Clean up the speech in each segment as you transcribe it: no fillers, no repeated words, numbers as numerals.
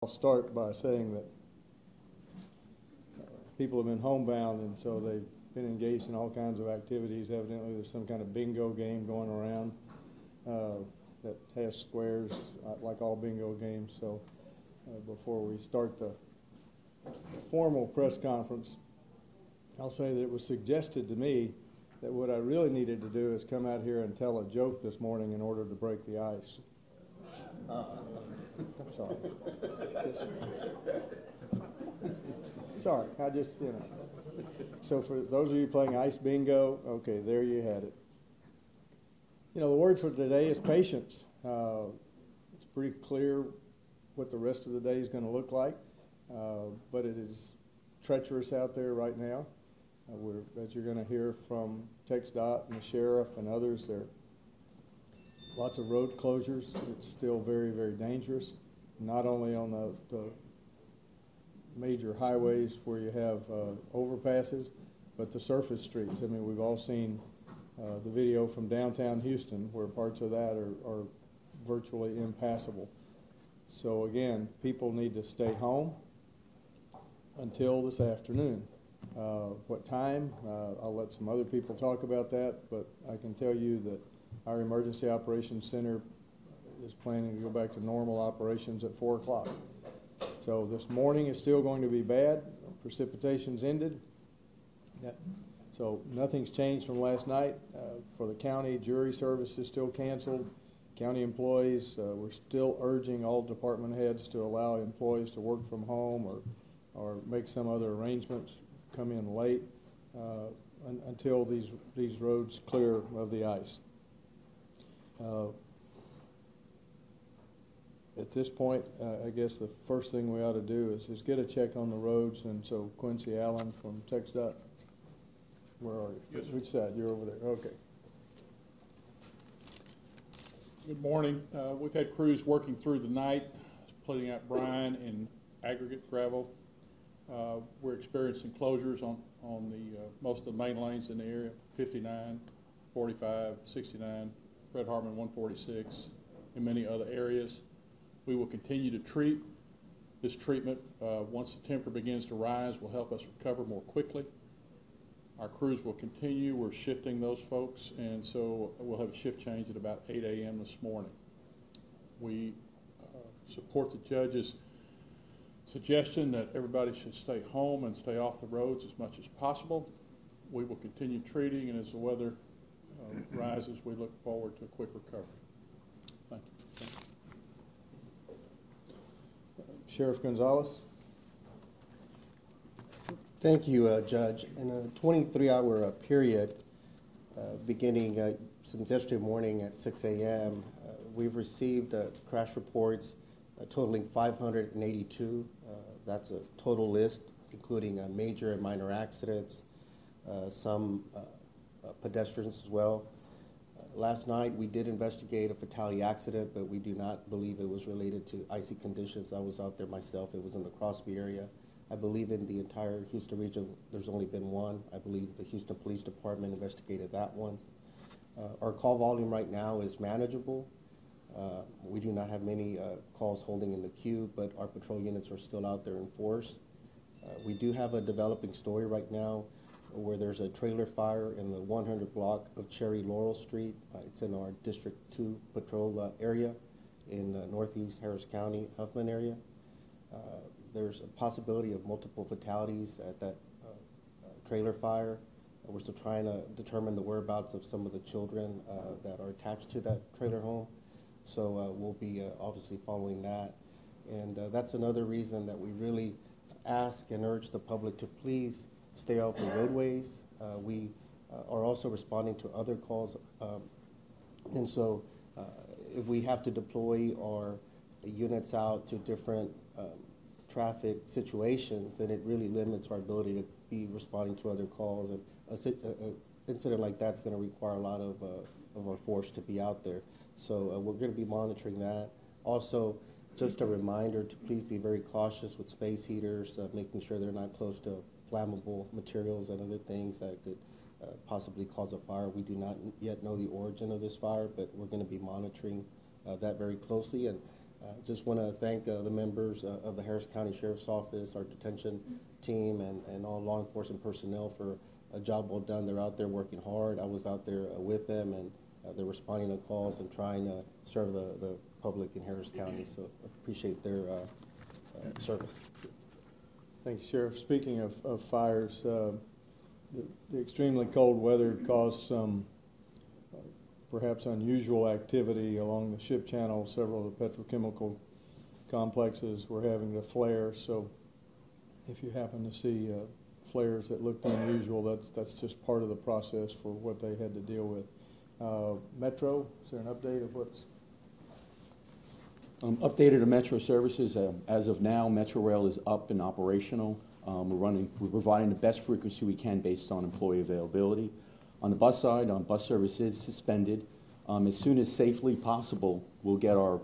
I'll start by saying that people have been homebound, and so they've been engaged in all kinds of activities. Evidently, there's some kind of bingo game going around that has squares, like all bingo games. So before we start the formal press conference, I'll say that it was suggested to me that what I really needed to do is come out here and tell a joke this morning in order to break the ice. I'm sorry. Sorry, I just, So for those of you playing ice bingo, okay, there you had it. The word for today is patience. It's pretty clear what the rest of the day is going to look like, but it is treacherous out there right now. As you're going to hear from TxDOT and the sheriff and others, there are lots of road closures. It's still very, very dangerous, not only on the major highways where you have overpasses, but the surface streets. I mean, we've all seen the video from downtown Houston where parts of that are virtually impassable. So again, people need to stay home until this afternoon. What time? I'll let some other people talk about that, but I can tell you that our Emergency Operations Center is planning to go back to normal operations at 4 o'clock. So this morning is still going to be bad. Precipitation's ended. So nothing's changed from last night. For the county, jury service is still canceled. County employees, we're still urging all department heads to allow employees to work from home or make some other arrangements, come in late until these roads clear of the ice. At this point, I guess the first thing we ought to do is get a check on the roads. And so Quincy Allen from TxDOT, where are you? Yes, sir. Which side? You're over there. Okay. Good morning. We've had crews working through the night, putting out brine and aggregate gravel. We're experiencing closures on the most of the main lanes in the area: 59, 45, 69, Fred Hartman 146, and many other areas. We will continue to treat. This treatment, once the temperature begins to rise, will help us recover more quickly. Our crews will continue. We're shifting those folks, and so we'll have a shift change at about 8 a.m. this morning. We support the judge's suggestion that everybody should stay home and stay off the roads as much as possible. We will continue treating, and as the weather rises, we look forward to a quick recovery. Thank you. Sheriff Gonzalez. Thank you, Judge. In a 23-hour period, beginning since yesterday morning at 6 a.m., we've received crash reports totaling 582. That's a total list, including major and minor accidents, some pedestrians as well. Last night, we did investigate a fatality accident, but we do not believe it was related to icy conditions. I was out there myself. It was in the Crosby area. I believe in the entire Houston region, there's only been one. I believe the Houston Police Department investigated that one. Our call volume right now is manageable. We do not have many calls holding in the queue, but our patrol units are still out there in force. We do have a developing story right now where there's a trailer fire in the 100 block of Cherry Laurel Street. It's in our District 2 patrol area in Northeast Harris County, Huffman area. There's a possibility of multiple fatalities at that trailer fire. We're still trying to determine the whereabouts of some of the children that are attached to that trailer home. So we'll be obviously following that. And that's another reason that we really ask and urge the public to please stay off the roadways. We are also responding to other calls. And so if we have to deploy our units out to different traffic situations, then it really limits our ability to be responding to other calls. And an incident like that's going to require a lot of our force to be out there. So we're going to be monitoring that. Also, just a reminder to please be very cautious with space heaters, making sure they're not close to flammable materials and other things that could possibly cause a fire. We do not yet know the origin of this fire, but we're going to be monitoring that very closely. And Just want to thank the members of the Harris County Sheriff's Office, our detention team, and all law enforcement personnel for a job well done. They're out there working hard. I was out there with them, and they're responding to calls and trying to serve the public in Harris County. So appreciate their service. Thank you, Sheriff. Speaking of fires, the extremely cold weather caused some perhaps unusual activity along the ship channel. Several of the petrochemical complexes were having to flare. So if you happen to see flares that looked unusual, that's just part of the process for what they had to deal with. Metro, is there an update of what's? Updated to Metro services. As of now, Metro Rail is up and operational. We're providing the best frequency we can based on employee availability. On the bus side, bus service is suspended. As soon as safely possible, we'll get our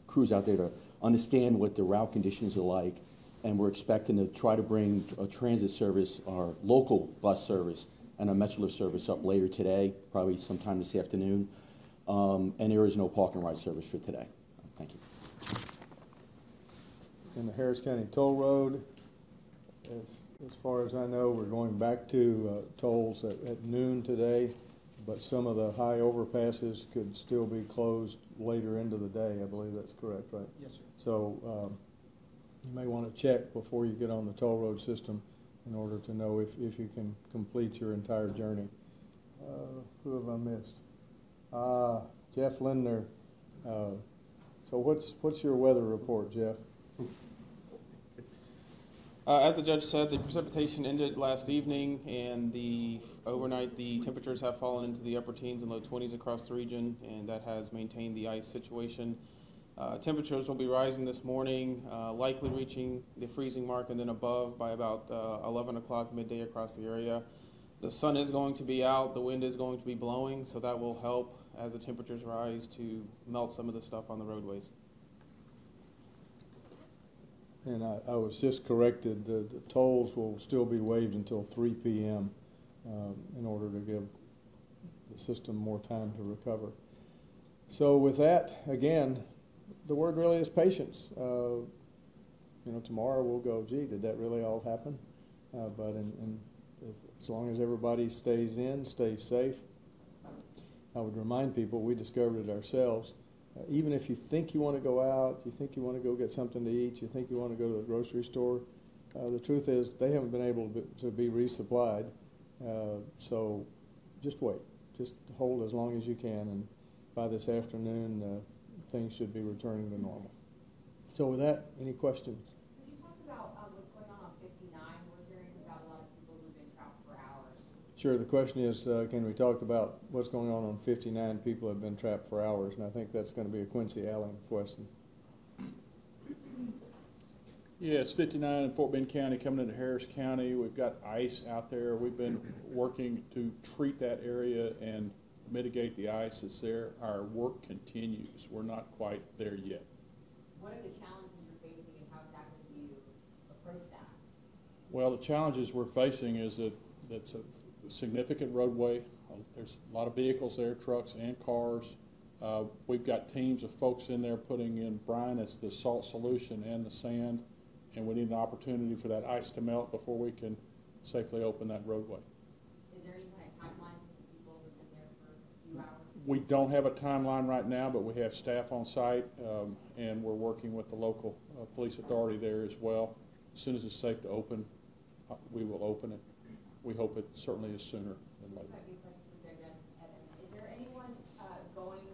crews out there to understand what the route conditions are like, and we're expecting to try to bring a transit service, our local bus service, and a Metrolift service up later today, probably sometime this afternoon. And there is no park and ride service for today. Thank you. In the Harris County Toll Road, as far as I know, we're going back to tolls at noon today, but some of the high overpasses could still be closed later into the day. I believe that's correct, right? Yes, sir. So you may want to check before you get on the toll road system in order to know if you can complete your entire journey. Who have I missed? Jeff Lindner. So what's your weather report, Jeff? As the judge said, the precipitation ended last evening, and overnight the temperatures have fallen into the upper teens and low 20s across the region, and that has maintained the ice situation. Temperatures will be rising this morning, likely reaching the freezing mark and then above by about 11 o'clock midday across the area. The sun is going to be out, the wind is going to be blowing, so that will help as the temperatures rise to melt some of the stuff on the roadways. And I was just corrected, the tolls will still be waived until 3 p.m. In order to give the system more time to recover. So with that, again, the word really is patience. Tomorrow we'll go, gee, did that really all happen? But as long as everybody stays in, stays safe, I would remind people, we discovered it ourselves, even if you think you want to go out, you think you want to go get something to eat, you think you want to go to the grocery store, the truth is they haven't been able to be resupplied. So just wait. Just hold as long as you can, and by this afternoon, things should be returning to normal. So with that, any questions? Could you talk about what's going on 59? We're hearing about a lot of people who've been trapped for hours. Sure. The question is, can we talk about what's going on 59? People have been trapped for hours, and I think that's going to be a Quincy Allen question. Yeah, it's 59 in Fort Bend County coming into Harris County. We've got ice out there. We've been working to treat that area and mitigate the ice that's there. Our work continues. We're not quite there yet. What are the challenges you're facing, and how exactly do you approach that? Well, the challenges we're facing is that it's a significant roadway. There's a lot of vehicles there, trucks and cars. We've got teams of folks in there putting in brine as the salt solution and the sand, and we need an opportunity for that ice to melt before we can safely open that roadway. Is there any kind of timeline for the people who've been there for a few hours? We don't have a timeline right now, but we have staff on site, and we're working with the local police authority there as well. As soon as it's safe to open, we will open it. We hope it certainly is sooner than later. Might be a question for Judge Evan. Is there anyone going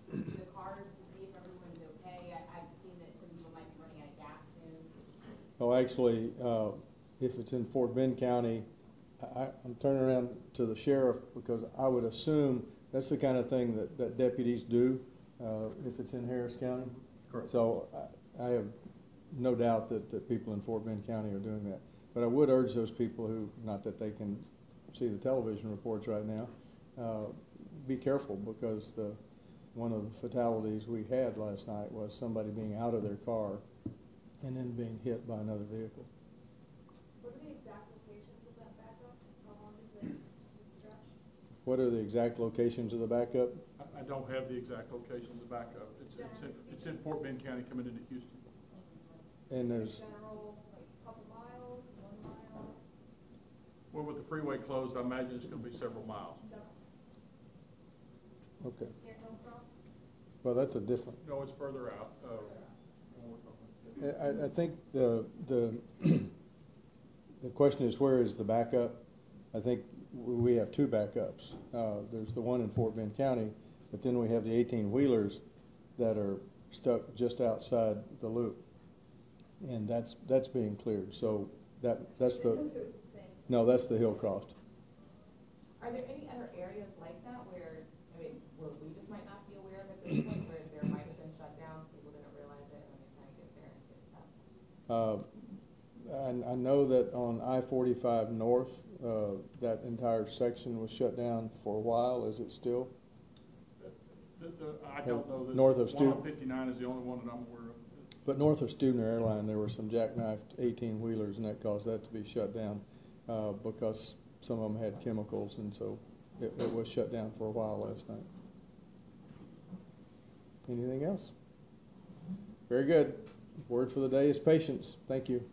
to the cars to see if everyone's okay? I've seen that some people might be running out of gas soon. Oh, actually, if it's in Fort Bend County, I'm turning around to the sheriff because I would assume that's the kind of thing that deputies do if it's in Harris County. Correct. So I have no doubt that people in Fort Bend County are doing that. But I would urge those people who, not that they can see the television reports right now, be careful, because one of the fatalities we had last night was somebody being out of their car and then being hit by another vehicle. What are the exact locations of that backup? How long is it stretch? What are the exact locations of the backup? I don't have the exact locations of backup. It's It's in Fort Bend County coming into Houston. And there's, General, like, couple miles, 1 mile, Well, with the freeway closed, I imagine it's gonna be several miles. several, okay, near Hillcroft? well, that's a different, No, it's further out. I think the question is, where is the backup? I think we have two backups. There's the one in Fort Bend County, but then we have the 18-wheelers that are stuck just outside the loop. And that's being cleared, so that's I didn't know the, if it was the same. no, that's the Hillcroft. Are there any other areas like that where, I mean, where we just might not be aware of at this point, where there might have been shut down, people didn't realize it, and then they kind of get there and get stuff? I know that on I-45 North, that entire section was shut down for a while. Is it still? I don't know that. North of One on Stu- 59 is the only one that I'm aware of. But north of Stubner Airline, there were some jackknifed 18-wheelers, and that caused that to be shut down because some of them had chemicals, and so it was shut down for a while last night. Anything else? Very good. Word for the day is patience. Thank you.